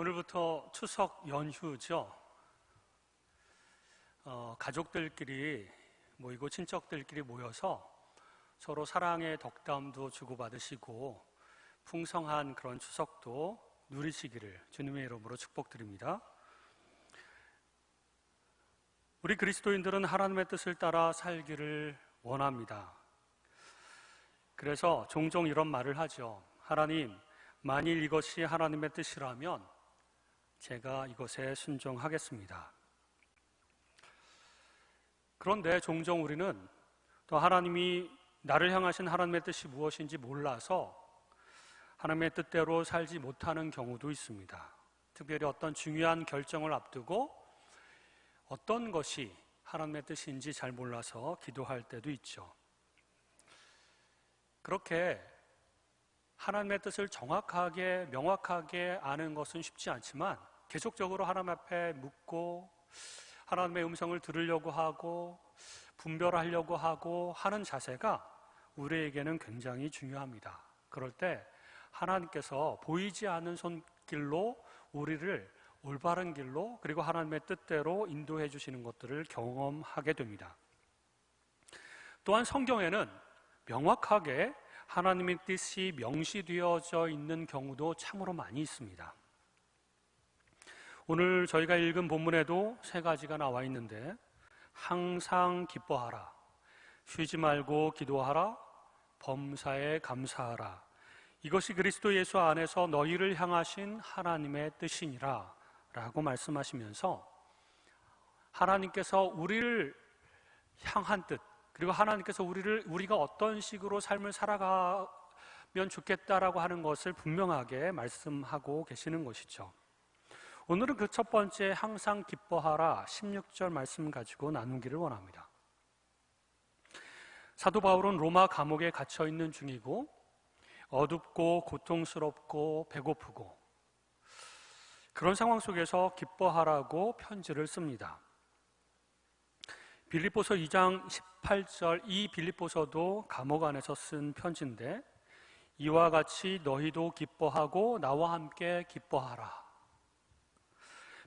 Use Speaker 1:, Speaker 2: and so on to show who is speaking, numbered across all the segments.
Speaker 1: 오늘부터 추석 연휴죠. 가족들끼리 모이고 친척들끼리 모여서 서로 사랑의 덕담도 주고받으시고 풍성한 그런 추석도 누리시기를 주님의 이름으로 축복드립니다. 우리 그리스도인들은 하나님의 뜻을 따라 살기를 원합니다. 그래서 종종 이런 말을 하죠. 하나님, 만일 이것이 하나님의 뜻이라면 제가 이것에 순종하겠습니다. 그런데 종종 우리는 또 하나님이 나를 향하신 하나님의 뜻이 무엇인지 몰라서 하나님의 뜻대로 살지 못하는 경우도 있습니다. 특별히 어떤 중요한 결정을 앞두고 어떤 것이 하나님의 뜻인지 잘 몰라서 기도할 때도 있죠. 그렇게 하나님의 뜻을 정확하게 명확하게 아는 것은 쉽지 않지만 계속적으로 하나님 앞에 묻고 하나님의 음성을 들으려고 하고 분별하려고 하고 하는 자세가 우리에게는 굉장히 중요합니다. 그럴 때 하나님께서 보이지 않는 손길로 우리를 올바른 길로 그리고 하나님의 뜻대로 인도해 주시는 것들을 경험하게 됩니다. 또한 성경에는 명확하게 하나님의 뜻이 명시되어져 있는 경우도 참으로 많이 있습니다. 오늘 저희가 읽은 본문에도 세 가지가 나와 있는데 항상 기뻐하라, 쉬지 말고 기도하라, 범사에 감사하라. 이것이 그리스도 예수 안에서 너희를 향하신 하나님의 뜻이니라 라고 말씀하시면서 하나님께서 우리를 향한 뜻 그리고 하나님께서 우리가 어떤 식으로 삶을 살아가면 좋겠다라고 하는 것을 분명하게 말씀하고 계시는 것이죠. 오늘은 그 첫 번째 항상 기뻐하라 16절 말씀 가지고 나누기를 원합니다. 사도 바울은 로마 감옥에 갇혀 있는 중이고 어둡고 고통스럽고 배고프고 그런 상황 속에서 기뻐하라고 편지를 씁니다. 빌립보서 2장 18절 이 빌립보서도 감옥 안에서 쓴 편지인데 이와 같이 너희도 기뻐하고 나와 함께 기뻐하라.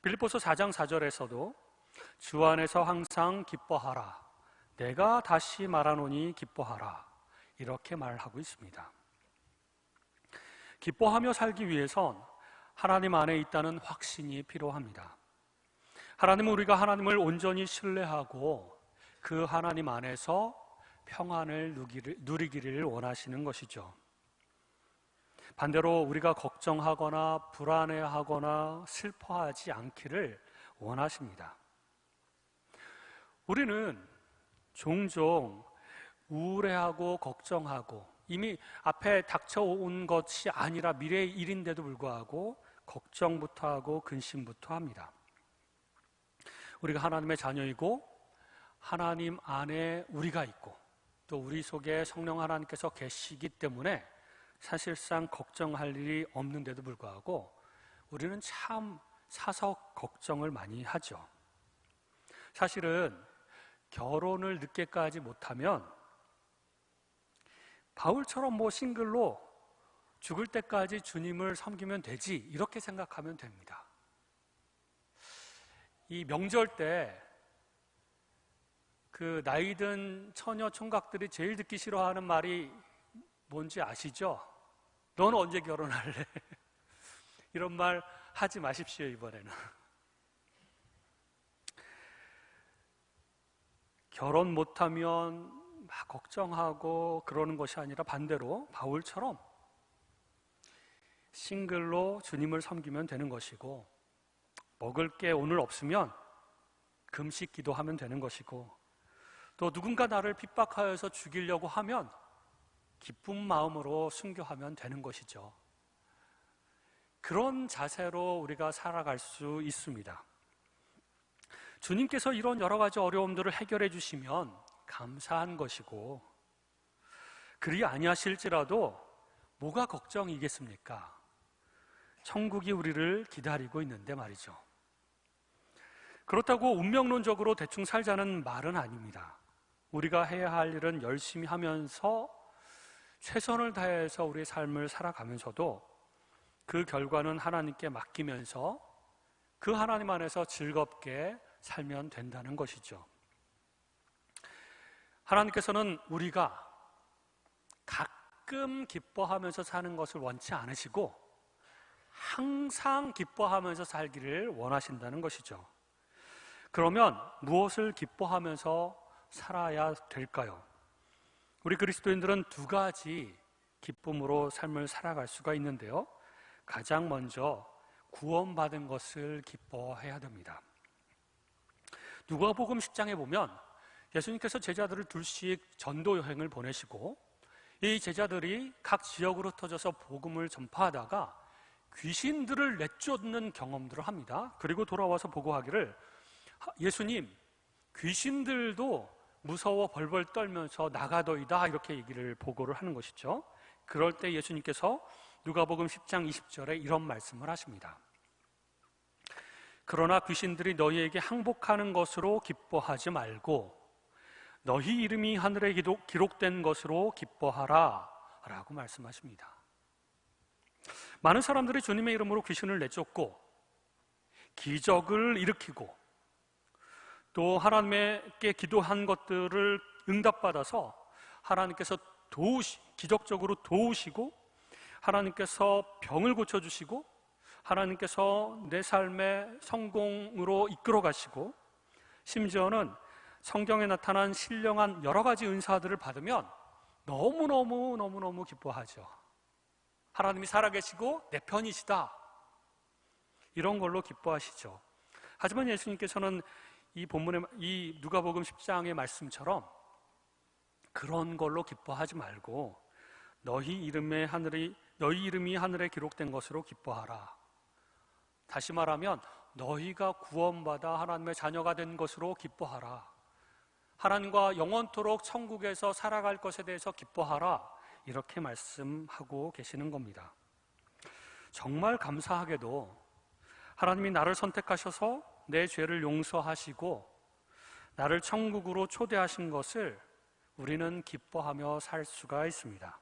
Speaker 1: 빌립보서 4장 4절에서도 주 안에서 항상 기뻐하라. 내가 다시 말하노니 기뻐하라. 이렇게 말하고 있습니다. 기뻐하며 살기 위해선 하나님 안에 있다는 확신이 필요합니다. 하나님은 우리가 하나님을 온전히 신뢰하고 그 하나님 안에서 평안을 누리기를 원하시는 것이죠. 반대로 우리가 걱정하거나 불안해하거나 슬퍼하지 않기를 원하십니다. 우리는 종종 우울해하고 걱정하고 이미 앞에 닥쳐온 것이 아니라 미래의 일인데도 불구하고 걱정부터 하고 근심부터 합니다. 우리가 하나님의 자녀이고 하나님 안에 우리가 있고 또 우리 속에 성령 하나님께서 계시기 때문에 사실상 걱정할 일이 없는데도 불구하고 우리는 참 사서 걱정을 많이 하죠. 사실은 결혼을 늦게까지 못하면 바울처럼 싱글로 죽을 때까지 주님을 섬기면 되지 이렇게 생각하면 됩니다. 이 명절 때 그 나이든 처녀 총각들이 제일 듣기 싫어하는 말이 뭔지 아시죠? 너는 언제 결혼할래? 이런 말 하지 마십시오. 이번에는 결혼 못하면 막 걱정하고 그러는 것이 아니라 반대로 바울처럼 싱글로 주님을 섬기면 되는 것이고 먹을 게 오늘 없으면 금식 기도하면 되는 것이고 또 누군가 나를 핍박하여서 죽이려고 하면 기쁜 마음으로 순교하면 되는 것이죠. 그런 자세로 우리가 살아갈 수 있습니다. 주님께서 이런 여러 가지 어려움들을 해결해 주시면 감사한 것이고 그리 아니하실지라도 뭐가 걱정이겠습니까? 천국이 우리를 기다리고 있는데 말이죠. 그렇다고 운명론적으로 대충 살자는 말은 아닙니다. 우리가 해야 할 일은 열심히 하면서 최선을 다해서 우리의 삶을 살아가면서도 그 결과는 하나님께 맡기면서 그 하나님 안에서 즐겁게 살면 된다는 것이죠. 하나님께서는 우리가 가끔 기뻐하면서 사는 것을 원치 않으시고 항상 기뻐하면서 살기를 원하신다는 것이죠. 그러면 무엇을 기뻐하면서 살아야 될까요? 우리 그리스도인들은 두 가지 기쁨으로 삶을 살아갈 수가 있는데요. 가장 먼저 구원받은 것을 기뻐해야 됩니다. 누가복음 10장에 보면 예수님께서 제자들을 둘씩 전도 여행을 보내시고 이 제자들이 각 지역으로 터져서 복음을 전파하다가 귀신들을 내쫓는 경험들을 합니다. 그리고 돌아와서 보고하기를 예수님, 귀신들도 무서워 벌벌 떨면서 나가더이다 이렇게 얘기를 보고를 하는 것이죠. 그럴 때 예수님께서 누가복음 10장 20절에 이런 말씀을 하십니다. 그러나 귀신들이 너희에게 항복하는 것으로 기뻐하지 말고 너희 이름이 하늘에 기록된 것으로 기뻐하라 라고 말씀하십니다. 많은 사람들이 주님의 이름으로 귀신을 내쫓고 기적을 일으키고 또 하나님께 기도한 것들을 응답받아서 하나님께서 기적적으로 도우시고 하나님께서 병을 고쳐주시고 하나님께서 내 삶의 성공으로 이끌어 가시고 심지어는 성경에 나타난 신령한 여러 가지 은사들을 받으면 너무너무 기뻐하죠. 하나님이 살아계시고 내 편이시다 이런 걸로 기뻐하시죠. 하지만 예수님께서는 이 누가복음 10장의 말씀처럼 그런 걸로 기뻐하지 말고 너희 이름이 하늘에 기록된 것으로 기뻐하라. 다시 말하면 너희가 구원받아 하나님의 자녀가 된 것으로 기뻐하라. 하나님과 영원토록 천국에서 살아갈 것에 대해서 기뻐하라. 이렇게 말씀하고 계시는 겁니다. 정말 감사하게도 하나님이 나를 선택하셔서 내 죄를 용서하시고 나를 천국으로 초대하신 것을 우리는 기뻐하며 살 수가 있습니다.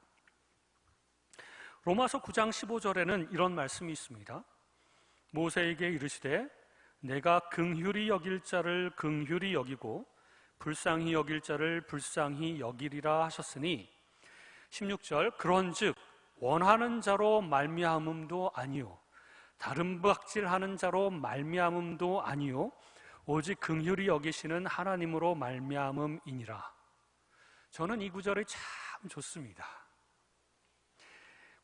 Speaker 1: 로마서 9장 15절에는 이런 말씀이 있습니다. 모세에게 이르시되 내가 긍휼히 여길 자를 긍휼히 여기고 불쌍히 여길 자를 불쌍히 여기리라 하셨으니 16절 그런즉 원하는 자로 말미암음도 아니요 다른 박질하는 자로 말미암음도 아니요 오직 긍휼히 여기시는 하나님으로 말미암음이니라. 저는 이 구절이 참 좋습니다.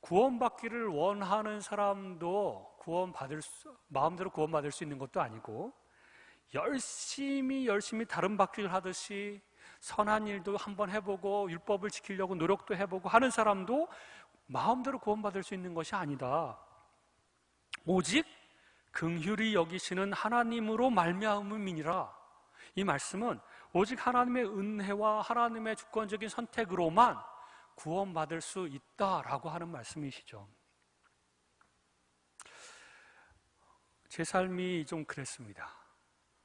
Speaker 1: 구원받기를 원하는 사람도 마음대로 구원받을 수 있는 것도 아니고 열심히 다른 박질 하듯이 선한 일도 한번 해보고 율법을 지키려고 노력도 해보고 하는 사람도 마음대로 구원받을 수 있는 것이 아니다. 오직 긍휼히 여기시는 하나님으로 말미암음이니라. 이 말씀은 오직 하나님의 은혜와 하나님의 주권적인 선택으로만 구원받을 수 있다라고 하는 말씀이시죠. 제 삶이 좀 그랬습니다.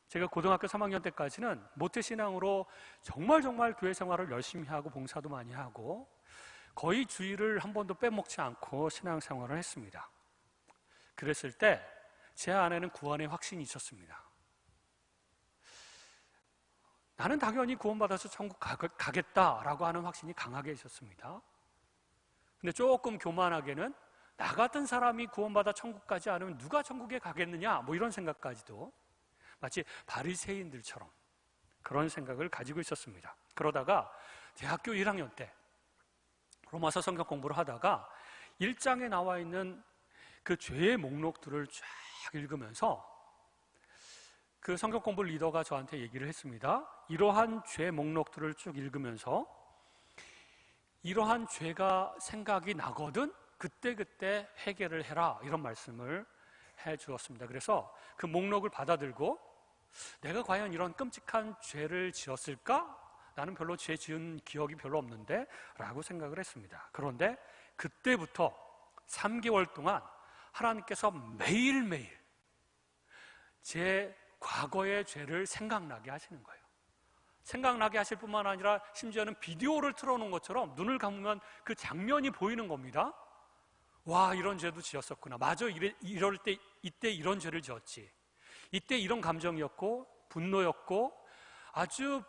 Speaker 1: 제가 고등학교 3학년 때까지는 모태신앙으로 정말 교회 생활을 열심히 하고 봉사도 많이 하고 거의 주일을 한 번도 빼먹지 않고 신앙생활을 했습니다. 그랬을 때 제 안에는 구원의 확신이 있었습니다. 나는 당연히 구원받아서 천국 가겠다라고 하는 확신이 강하게 있었습니다. 근데 조금 교만하게는 나 같은 사람이 구원받아 천국 가지 않으면 누가 천국에 가겠느냐 뭐 이런 생각까지도 마치 바리새인들처럼 그런 생각을 가지고 있었습니다. 그러다가 대학교 1학년 때 로마서 성경 공부를 하다가 1장에 나와 있는 그 죄의 목록들을 쫙 읽으면서 그 성경 공부 리더가 저한테 얘기를 했습니다. 이러한 죄 목록들을 쭉 읽으면서 이러한 죄가 생각이 나거든 그때 해결을 해라 이런 말씀을 해 주었습니다. 그래서 그 목록을 받아들고 내가 과연 이런 끔찍한 죄를 지었을까? 나는 별로 죄 지은 기억이 별로 없는데 라고 생각을 했습니다. 그런데 그때부터 3개월 동안 하나님께서 매일매일 제 과거의 죄를 생각나게 하시는 거예요. 생각나게 하실 뿐만 아니라 심지어는 비디오를 틀어놓은 것처럼 눈을 감으면 그 장면이 보이는 겁니다. 와, 이런 죄도 지었었구나. 맞아, 이럴 때, 이때 이런 죄를 지었지. 이때 이런 감정이었고, 분노였고, 아주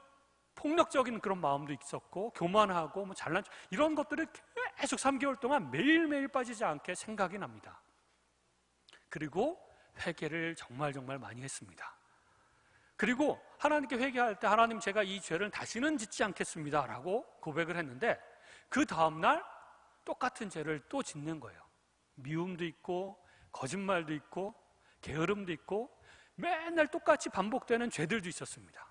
Speaker 1: 폭력적인 그런 마음도 있었고, 교만하고, 뭐 잘난 척, 이런 것들을 계속 3개월 동안 매일매일 빠지지 않게 생각이 납니다. 그리고 회개를 정말 많이 했습니다. 그리고 하나님께 회개할 때, 하나님, 제가 이 죄를 다시는 짓지 않겠습니다 라고 고백을 했는데, 그 다음날 똑같은 죄를 또 짓는 거예요. 미움도 있고, 거짓말도 있고, 게으름도 있고, 맨날 똑같이 반복되는 죄들도 있었습니다.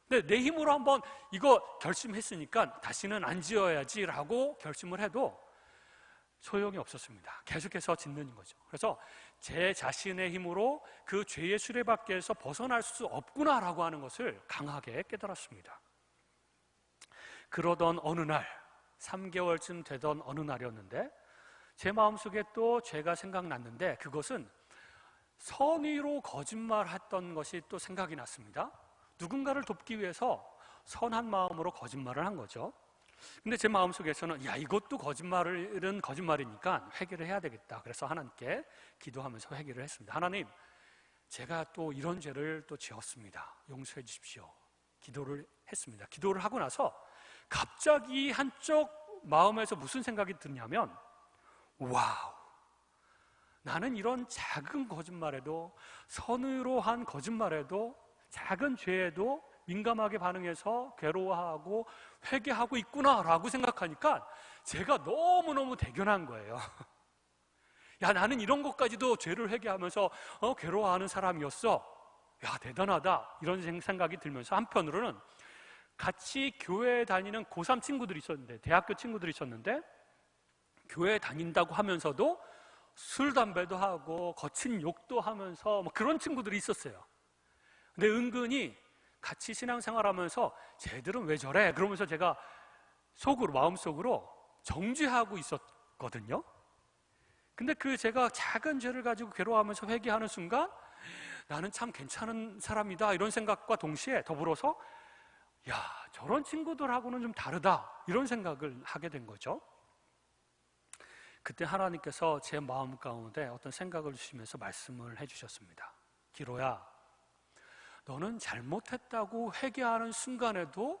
Speaker 1: 근데 내 힘으로 한번 이거 결심했으니까 다시는 안 지어야지 라고 결심을 해도 소용이 없었습니다. 계속해서 짓는 거죠. 그래서 제 자신의 힘으로 그 죄의 수레바퀴에서 벗어날 수 없구나라고 하는 것을 강하게 깨달았습니다. 그러던 어느 날, 3개월쯤 되던 어느 날이었는데, 제 마음속에 또 죄가 생각났는데, 그것은 선의로 거짓말했던 것이 또 생각이 났습니다. 누군가를 돕기 위해서 선한 마음으로 거짓말을 한 거죠. 근데 제 마음속에서는, 야, 이것도 거짓말은 거짓말이니까 회개를 해야 되겠다. 그래서 하나님께 기도하면서 회개를 했습니다. 하나님, 제가 또 이런 죄를 또 지었습니다. 용서해 주십시오. 기도를 했습니다. 기도를 하고 나서 갑자기 한쪽 마음에서 무슨 생각이 드냐면, 와우, 나는 이런 작은 거짓말에도, 선으로 한 거짓말에도, 작은 죄에도 민감하게 반응해서 괴로워하고 회개하고 있구나라고 생각하니까 제가 너무너무 대견한 거예요. 야, 나는 이런 것까지도 죄를 회개하면서 괴로워하는 사람이었어. 야, 대단하다. 이런 생각이 들면서 한편으로는 같이 교회에 다니는 고3 친구들이 있었는데, 대학교 친구들이 있었는데, 교회에 다닌다고 하면서도 술, 담배도 하고 거친 욕도 하면서 뭐 그런 친구들이 있었어요. 근데 은근히 같이 신앙생활하면서 쟤들은 왜 저래? 그러면서 제가 속으로, 마음속으로 정죄하고 있었거든요. 근데 그 제가 작은 죄를 가지고 괴로워하면서 회개하는 순간, 나는 참 괜찮은 사람이다 이런 생각과 동시에 더불어서, 야, 저런 친구들하고는 좀 다르다 이런 생각을 하게 된 거죠. 그때 하나님께서 제 마음 가운데 어떤 생각을 주시면서 말씀을 해주셨습니다. 기로야, 너는 잘못했다고 회개하는 순간에도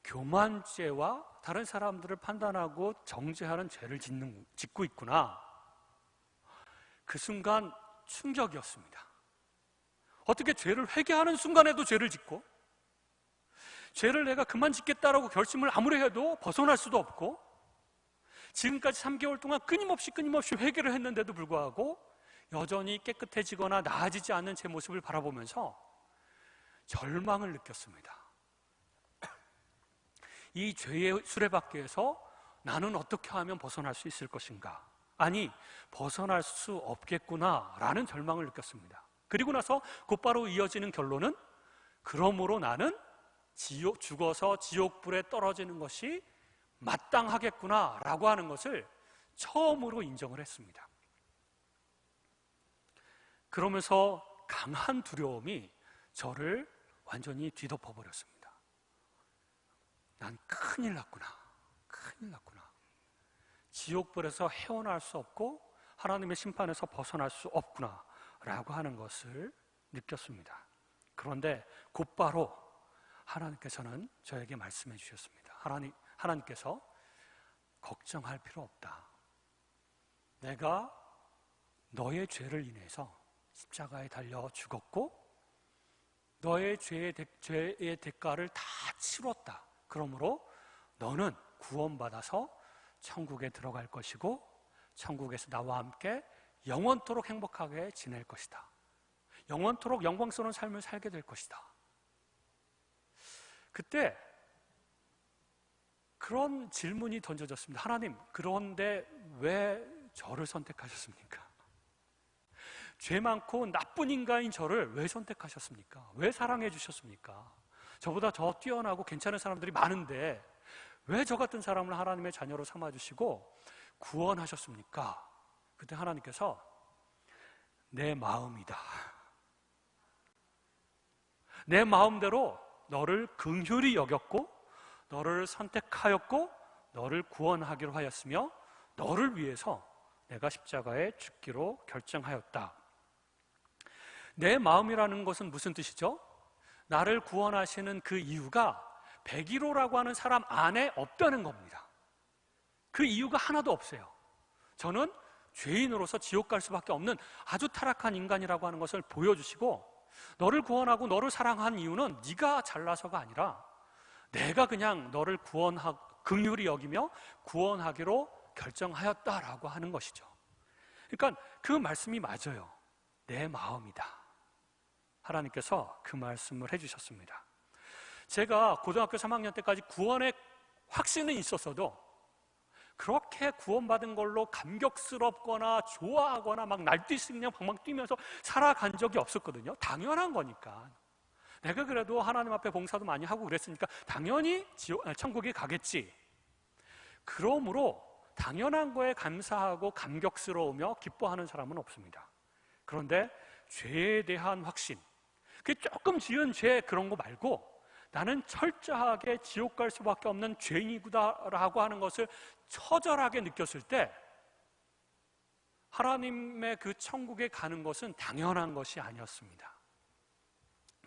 Speaker 1: 교만죄와 다른 사람들을 판단하고 정죄하는 죄를 짓고 있구나. 그 순간 충격이었습니다. 어떻게 죄를 회개하는 순간에도 죄를 짓고, 죄를 내가 그만 짓겠다라고 결심을 아무리 해도 벗어날 수도 없고, 지금까지 3개월 동안 끊임없이 회개를 했는데도 불구하고 여전히 깨끗해지거나 나아지지 않는 제 모습을 바라보면서 절망을 느꼈습니다. 이 죄의 수레바퀴에서 나는 어떻게 하면 벗어날 수 있을 것인가? 아니, 벗어날 수 없겠구나라는 절망을 느꼈습니다. 그리고 나서 곧바로 이어지는 결론은, 그러므로 나는 죽어서 지옥불에 떨어지는 것이 마땅하겠구나라고 하는 것을 처음으로 인정을 했습니다. 그러면서 강한 두려움이 저를 완전히 뒤덮어버렸습니다. 난 큰일 났구나. 지옥불에서 헤어날 수 없고 하나님의 심판에서 벗어날 수 없구나 라고 하는 것을 느꼈습니다. 그런데 곧바로 하나님께서는 저에게 말씀해 주셨습니다. 하나님께서 걱정할 필요 없다. 내가 너의 죄를 인해서 십자가에 달려 죽었고 너의 죄의 대가를 다 치렀다. 그러므로 너는 구원받아서 천국에 들어갈 것이고 천국에서 나와 함께 영원토록 행복하게 지낼 것이다. 영원토록 영광스러운 삶을 살게 될 것이다. 그때 그런 질문이 던져졌습니다. 하나님, 그런데 왜 저를 선택하셨습니까? 죄 많고 나쁜 인간인 저를 왜 선택하셨습니까? 왜 사랑해 주셨습니까? 저보다 더 뛰어나고 괜찮은 사람들이 많은데 왜 저 같은 사람을 하나님의 자녀로 삼아주시고 구원하셨습니까? 그때 하나님께서 내 마음이다. 내 마음대로 너를 긍휼히 여겼고 너를 선택하였고 너를 구원하기로 하였으며 너를 위해서 내가 십자가에 죽기로 결정하였다. 내 마음이라는 것은 무슨 뜻이죠? 나를 구원하시는 그 이유가 101호라고 하는 사람 안에 없다는 겁니다. 그 이유가 하나도 없어요. 저는 죄인으로서 지옥 갈 수밖에 없는 아주 타락한 인간이라고 하는 것을 보여주시고, 너를 구원하고 너를 사랑한 이유는 네가 잘나서가 아니라 내가 그냥 너를 긍휼히 여기며 구원하기로 결정하였다라고 하는 것이죠. 그러니까 그 말씀이 맞아요. 내 마음이다. 하나님께서 그 말씀을 해주셨습니다. 제가 고등학교 3학년 때까지 구원의 확신은 있었어도 그렇게 구원받은 걸로 감격스럽거나 좋아하거나 막 날뛰시 그냥 방방 뛰면서 살아간 적이 없었거든요. 당연한 거니까. 내가 그래도 하나님 앞에 봉사도 많이 하고 그랬으니까 당연히 천국에 가겠지. 그러므로 당연한 거에 감사하고 감격스러우며 기뻐하는 사람은 없습니다. 그런데 죄에 대한 확신, 그 조금 지은 죄 그런 거 말고 나는 철저하게 지옥 갈 수밖에 없는 죄인이구나라고 하는 것을 처절하게 느꼈을 때 하나님의 그 천국에 가는 것은 당연한 것이 아니었습니다.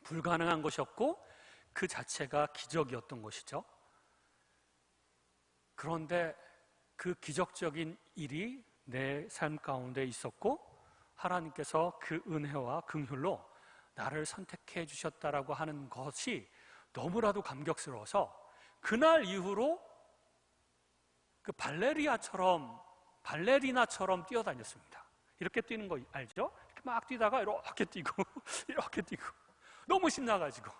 Speaker 1: 불가능한 것이었고 그 자체가 기적이었던 것이죠. 그런데 그 기적적인 일이 내 삶 가운데 있었고 하나님께서 그 은혜와 긍휼로 나를 선택해 주셨다라고 하는 것이 너무나도 감격스러워서 그날 이후로 그 발레리나처럼 뛰어다녔습니다. 이렇게 뛰는 거 알죠? 이렇게 막 뛰다가 이렇게 뛰고 이렇게 뛰고 너무 신나가지고,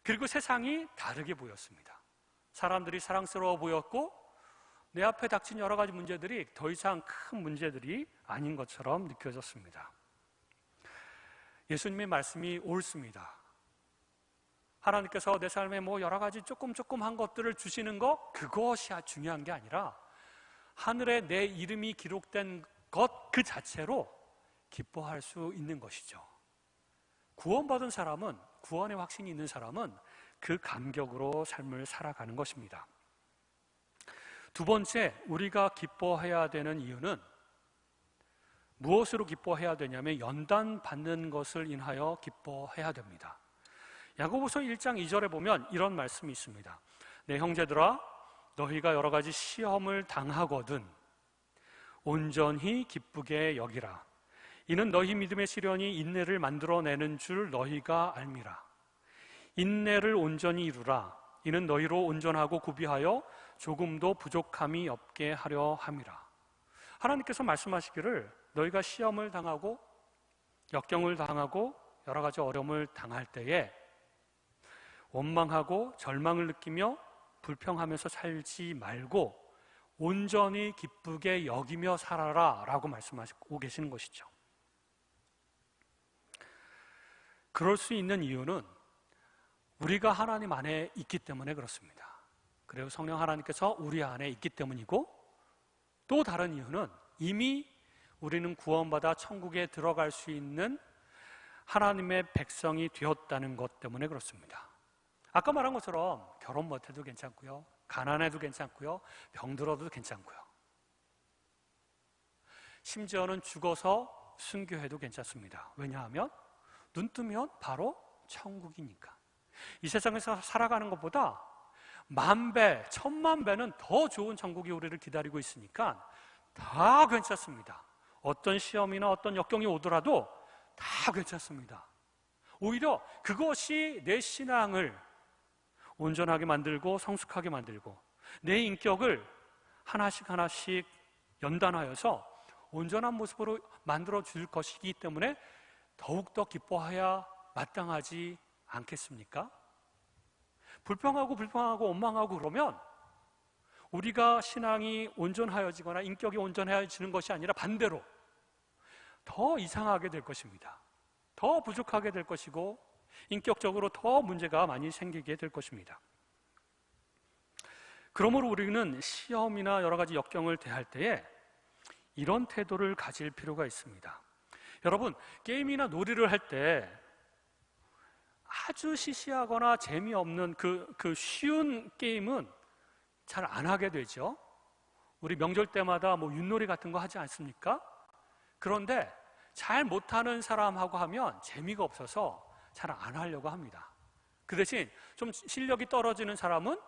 Speaker 1: 그리고 세상이 다르게 보였습니다. 사람들이 사랑스러워 보였고 내 앞에 닥친 여러 가지 문제들이 더 이상 큰 문제들이 아닌 것처럼 느껴졌습니다. 예수님의 말씀이 옳습니다. 하나님께서 내 삶에 여러 가지 조금한 것들을 주시는 것, 그것이 중요한 게 아니라 하늘에 내 이름이 기록된 것 그 자체로 기뻐할 수 있는 것이죠. 구원받은 사람은, 구원의 확신이 있는 사람은 그 감격으로 삶을 살아가는 것입니다. 두 번째, 우리가 기뻐해야 되는 이유는 무엇으로 기뻐해야 되냐면 연단 받는 것을 인하여 기뻐해야 됩니다. 야고보서 1장 2절에 보면 이런 말씀이 있습니다. 내 형제들아, 너희가 여러 가지 시험을 당하거든 온전히 기쁘게 여기라. 이는 너희 믿음의 시련이 인내를 만들어내는 줄 너희가 알미라. 인내를 온전히 이루라. 이는 너희로 온전하고 구비하여 조금도 부족함이 없게 하려 함이라. 하나님께서 말씀하시기를 너희가 시험을 당하고 역경을 당하고 여러 가지 어려움을 당할 때에 원망하고 절망을 느끼며 불평하면서 살지 말고 온전히 기쁘게 여기며 살아라 라고 말씀하시고 계시는 것이죠. 그럴 수 있는 이유는 우리가 하나님 안에 있기 때문에 그렇습니다. 그리고 성령 하나님께서 우리 안에 있기 때문이고, 또 다른 이유는 이미 우리는 구원받아 천국에 들어갈 수 있는 하나님의 백성이 되었다는 것 때문에 그렇습니다. 아까 말한 것처럼 결혼 못해도 괜찮고요, 가난해도 괜찮고요, 병들어도 괜찮고요, 심지어는 죽어서 순교해도 괜찮습니다. 왜냐하면 눈 뜨면 바로 천국이니까. 이 세상에서 살아가는 것보다 10,000배, 10,000,000배는 더 좋은 천국이 우리를 기다리고 있으니까 다 괜찮습니다. 어떤 시험이나 어떤 역경이 오더라도 다 괜찮습니다. 오히려 그것이 내 신앙을 온전하게 만들고 성숙하게 만들고 내 인격을 하나씩 하나씩 연단하여서 온전한 모습으로 만들어 줄 것이기 때문에 더욱더 기뻐해야 마땅하지 않겠습니까? 불평하고 원망하고 그러면 우리가 신앙이 온전하여지거나 인격이 온전해지는 것이 아니라 반대로 더 이상하게 될 것입니다. 더 부족하게 될 것이고 인격적으로 더 문제가 많이 생기게 될 것입니다. 그러므로 우리는 시험이나 여러 가지 역경을 대할 때에 이런 태도를 가질 필요가 있습니다. 여러분, 게임이나 놀이를 할 때 아주 시시하거나 재미없는 그 쉬운 게임은 잘 안 하게 되죠. 우리 명절 때마다 뭐 윷놀이 같은 거 하지 않습니까? 그런데 잘 못하는 사람하고 하면 재미가 없어서 잘 안 하려고 합니다. 그 대신 좀 실력이 떨어지는 사람은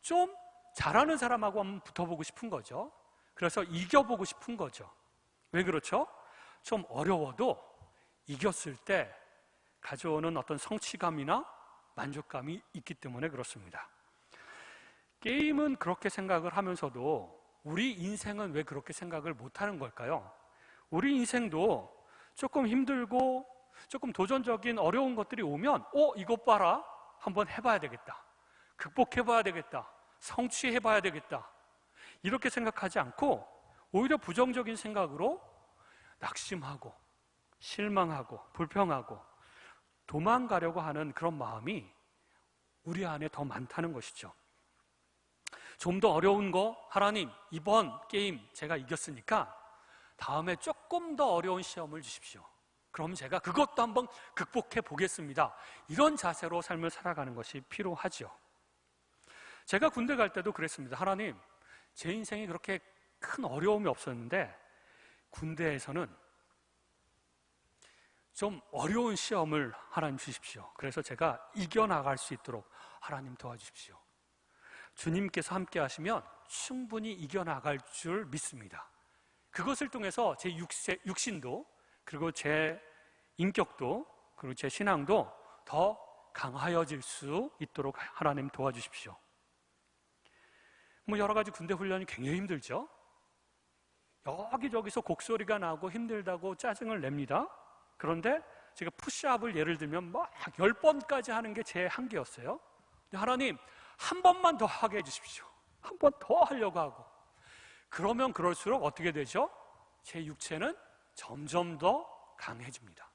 Speaker 1: 좀 잘하는 사람하고 한번 붙어보고 싶은 거죠. 그래서 이겨보고 싶은 거죠. 왜 그렇죠? 좀 어려워도 이겼을 때 가져오는 어떤 성취감이나 만족감이 있기 때문에 그렇습니다. 게임은 그렇게 생각을 하면서도 우리 인생은 왜 그렇게 생각을 못하는 걸까요? 우리 인생도 조금 힘들고 조금 도전적인 어려운 것들이 오면 이것 봐라, 한번 해봐야 되겠다, 극복해봐야 되겠다, 성취해봐야 되겠다, 이렇게 생각하지 않고 오히려 부정적인 생각으로 낙심하고 실망하고 불평하고 도망가려고 하는 그런 마음이 우리 안에 더 많다는 것이죠. 좀 더 어려운 거, 하나님 이번 게임 제가 이겼으니까 다음에 조금 더 어려운 시험을 주십시오. 그럼 제가 그것도 한번 극복해 보겠습니다. 이런 자세로 삶을 살아가는 것이 필요하죠. 제가 군대 갈 때도 그랬습니다. 하나님, 제 인생이 그렇게 큰 어려움이 없었는데 군대에서는 좀 어려운 시험을 하나님 주십시오. 그래서 제가 이겨나갈 수 있도록 하나님 도와주십시오. 주님께서 함께 하시면 충분히 이겨나갈 줄 믿습니다. 그것을 통해서 제 육신도, 그리고 제 인격도, 그리고 제 신앙도 더 강하여질 수 있도록 하나님 도와주십시오. 뭐 여러 가지 군대 훈련이 굉장히 힘들죠. 여기저기서 곡소리가 나고 힘들다고 짜증을 냅니다. 그런데 제가 푸시업을 예를 들면 막 10번까지 하는 게 제 한계였어요. 근데 하나님, 한 번만 더 하게 해주십시오. 한 번 더 하려고 하고, 그러면 그럴수록 어떻게 되죠? 제 육체는 점점 더 강해집니다.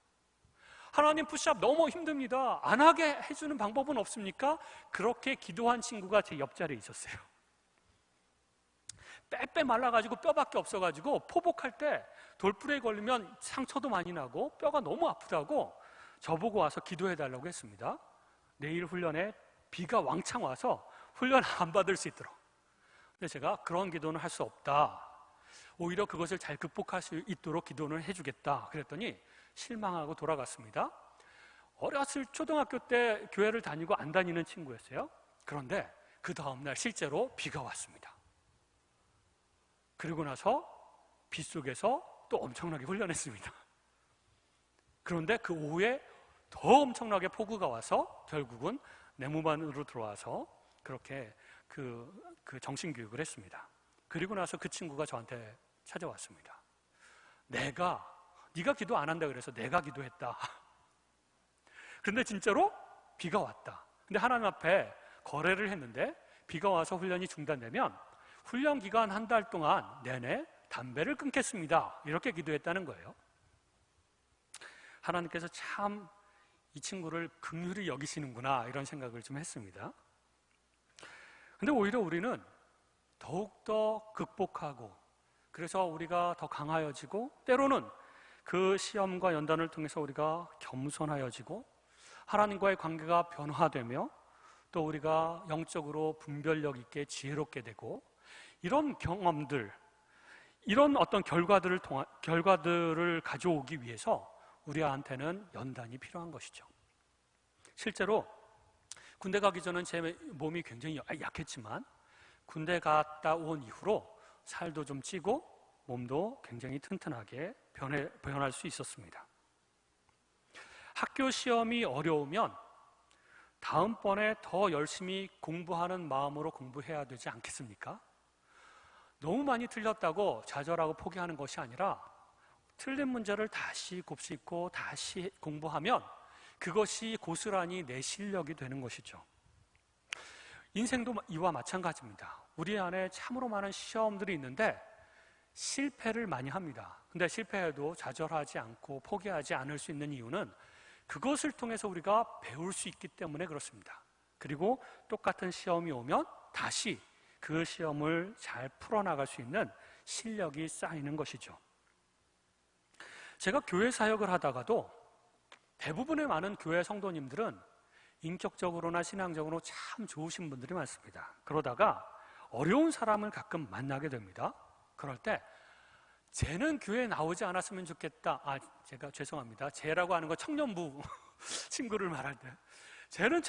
Speaker 1: 하나님, 푸시업 너무 힘듭니다. 안 하게 해주는 방법은 없습니까? 그렇게 기도한 친구가 제 옆자리에 있었어요. 빼빼 말라가지고 뼈밖에 없어가지고 포복할 때 돌풀에 걸리면 상처도 많이 나고 뼈가 너무 아프다고 저보고 와서 기도해달라고 했습니다. 내일 훈련에 비가 왕창 와서 훈련 안 받을 수 있도록. 근데 제가 그런 기도는 할 수 없다, 오히려 그것을 잘 극복할 수 있도록 기도는 해주겠다 그랬더니 실망하고 돌아갔습니다. 어렸을 초등학교 때 교회를 다니고 안 다니는 친구였어요. 그런데 그 다음날 실제로 비가 왔습니다. 그리고 나서 비 속에서 또 엄청나게 훈련했습니다. 그런데 그 오후에 더 엄청나게 폭우가 와서 결국은 내무반으로 들어와서 그렇게 그 정신교육을 했습니다. 그리고 나서 그 친구가 저한테 찾아왔습니다. 네가 기도 안 한다 그래서 내가 기도했다. 그런데 진짜로 비가 왔다. 근데 하나님 앞에 거래를 했는데 비가 와서 훈련이 중단되면 훈련 기간 한 달 동안 내내 담배를 끊겠습니다, 이렇게 기도했다는 거예요. 하나님께서 참 이 친구를 긍휼히 여기시는구나, 이런 생각을 좀 했습니다. 근데 오히려 우리는 더욱더 극복하고, 그래서 우리가 더 강하여지고, 때로는 그 시험과 연단을 통해서 우리가 겸손하여지고 하나님과의 관계가 변화되며 또 우리가 영적으로 분별력 있게 지혜롭게 되고, 이런 경험들, 이런 어떤 결과들을 가져오기 위해서 우리한테는 연단이 필요한 것이죠. 실제로 군대 가기 전엔 제 몸이 굉장히 약했지만 군대 갔다 온 이후로 살도 좀 찌고 몸도 굉장히 튼튼하게 변할 수 있었습니다. 학교 시험이 어려우면 다음번에 더 열심히 공부하는 마음으로 공부해야 되지 않겠습니까? 너무 많이 틀렸다고 좌절하고 포기하는 것이 아니라 틀린 문제를 다시 곱씹고 다시 공부하면 그것이 고스란히 내 실력이 되는 것이죠. 인생도 이와 마찬가지입니다. 우리 안에 참으로 많은 시험들이 있는데 실패를 많이 합니다. 근데 실패해도 좌절하지 않고 포기하지 않을 수 있는 이유는 그것을 통해서 우리가 배울 수 있기 때문에 그렇습니다. 그리고 똑같은 시험이 오면 다시 그 시험을 잘 풀어나갈 수 있는 실력이 쌓이는 것이죠. 제가 교회 사역을 하다가도 대부분의 많은 교회 성도님들은 인격적으로나 신앙적으로 참 좋으신 분들이 많습니다. 그러다가 어려운 사람을 가끔 만나게 됩니다. 그럴 때 쟤는 교회에 나오지 않았으면 좋겠다. 제가 죄송합니다. 쟤라고 하는 거 청년부 친구를 말할 때 쟤는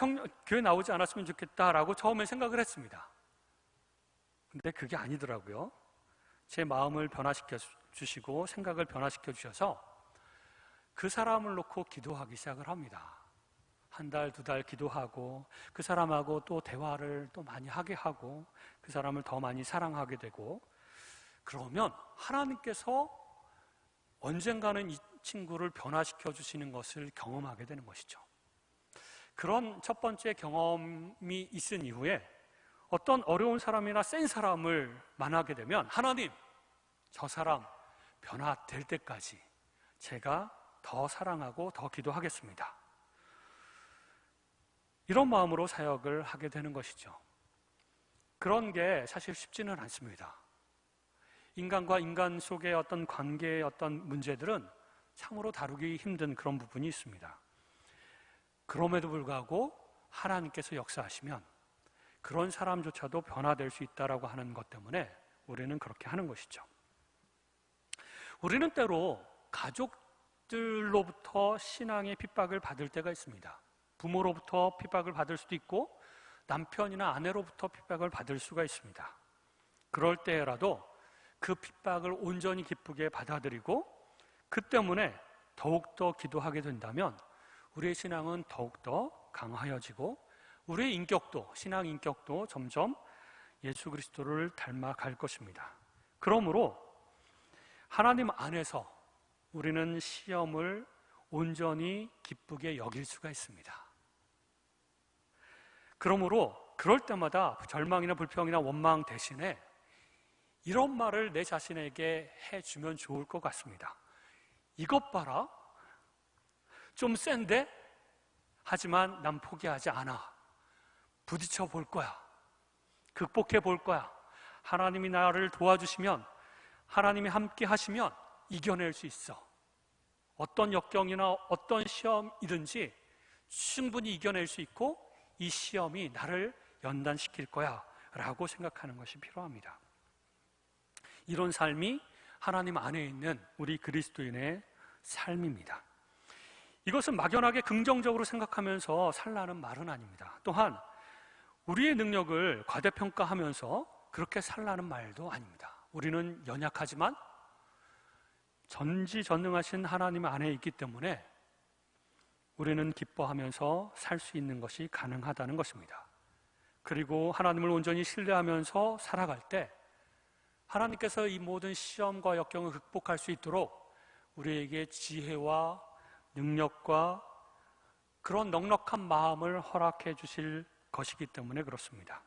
Speaker 1: 교회 나오지 않았으면 좋겠다라고 처음에 생각을 했습니다. 근데 그게 아니더라고요. 제 마음을 변화시켜 주시고 생각을 변화시켜 주셔서 그 사람을 놓고 기도하기 시작을 합니다. 한 달, 두 달 기도하고 그 사람하고 또 대화를 또 많이 하게 하고 그 사람을 더 많이 사랑하게 되고, 그러면 하나님께서 언젠가는 이 친구를 변화시켜 주시는 것을 경험하게 되는 것이죠. 그런 첫 번째 경험이 있은 이후에 어떤 어려운 사람이나 센 사람을 만나게 되면 하나님, 저 사람 변화될 때까지 제가 더 사랑하고 더 기도하겠습니다. 이런 마음으로 사역을 하게 되는 것이죠. 그런 게 사실 쉽지는 않습니다. 인간과 인간 속의 어떤 관계의 어떤 문제들은 참으로 다루기 힘든 그런 부분이 있습니다. 그럼에도 불구하고 하나님께서 역사하시면 그런 사람조차도 변화될 수 있다라고 하는 것 때문에 우리는 그렇게 하는 것이죠. 우리는 때로 가족들로부터 신앙의 핍박을 받을 때가 있습니다. 부모로부터 핍박을 받을 수도 있고 남편이나 아내로부터 핍박을 받을 수가 있습니다. 그럴 때라도 그 핍박을 온전히 기쁘게 받아들이고 그 때문에 더욱더 기도하게 된다면 우리의 신앙은 더욱더 강하여지고 우리의 인격도, 신앙 인격도 점점 예수 그리스도를 닮아갈 것입니다. 그러므로 하나님 안에서 우리는 시험을 온전히 기쁘게 여길 수가 있습니다. 그러므로 그럴 때마다 절망이나 불평이나 원망 대신에 이런 말을 내 자신에게 해주면 좋을 것 같습니다. 이것 봐라, 좀 센데? 하지만 난 포기하지 않아. 부딪혀 볼 거야. 극복해 볼 거야. 하나님이 나를 도와주시면, 하나님이 함께 하시면 이겨낼 수 있어. 어떤 역경이나 어떤 시험이든지 충분히 이겨낼 수 있고 이 시험이 나를 연단시킬 거야 라고 생각하는 것이 필요합니다. 이런 삶이 하나님 안에 있는 우리 그리스도인의 삶입니다. 이것은 막연하게 긍정적으로 생각하면서 살라는 말은 아닙니다. 또한 우리의 능력을 과대평가하면서 그렇게 살라는 말도 아닙니다. 우리는 연약하지만 전지전능하신 하나님 안에 있기 때문에 우리는 기뻐하면서 살 수 있는 것이 가능하다는 것입니다. 그리고 하나님을 온전히 신뢰하면서 살아갈 때 하나님께서 이 모든 시험과 역경을 극복할 수 있도록 우리에게 지혜와 능력과 그런 넉넉한 마음을 허락해 주실 것이기 때문에 그렇습니다.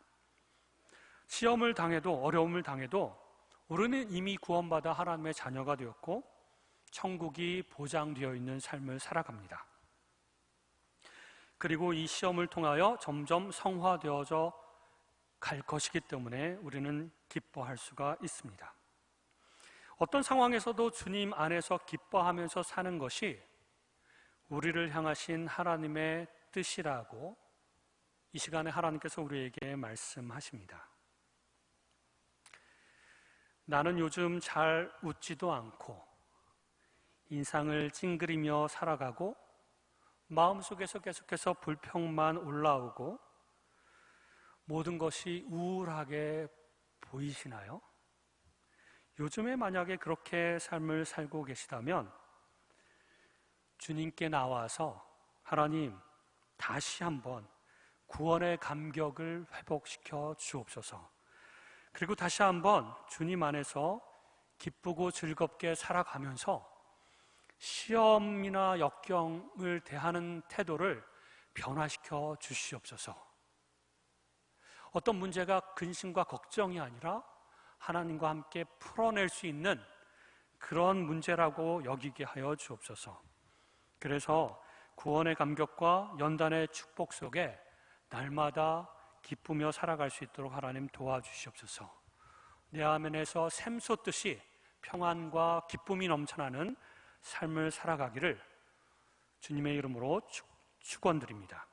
Speaker 1: 시험을 당해도 어려움을 당해도 우리는 이미 구원받아 하나님의 자녀가 되었고 천국이 보장되어 있는 삶을 살아갑니다. 그리고 이 시험을 통하여 점점 성화되어져 갈 것이기 때문에 우리는 기뻐할 수가 있습니다. 어떤 상황에서도 주님 안에서 기뻐하면서 사는 것이 우리를 향하신 하나님의 뜻이라고 이 시간에 하나님께서 우리에게 말씀하십니다. 나는 요즘 잘 웃지도 않고 인상을 찡그리며 살아가고 마음속에서 계속해서 불평만 올라오고 모든 것이 우울하게 보이시나요? 요즘에 만약에 그렇게 삶을 살고 계시다면 주님께 나와서 하나님 다시 한번 구원의 감격을 회복시켜 주옵소서. 그리고 다시 한번 주님 안에서 기쁘고 즐겁게 살아가면서 시험이나 역경을 대하는 태도를 변화시켜 주시옵소서. 어떤 문제가 근심과 걱정이 아니라 하나님과 함께 풀어낼 수 있는 그런 문제라고 여기게 하여 주옵소서. 그래서 구원의 감격과 연단의 축복 속에 날마다 기쁘며 살아갈 수 있도록 하나님 도와주시옵소서. 내 안에서 샘솟듯이 평안과 기쁨이 넘쳐나는 삶을 살아가기를 주님의 이름으로 축원드립니다.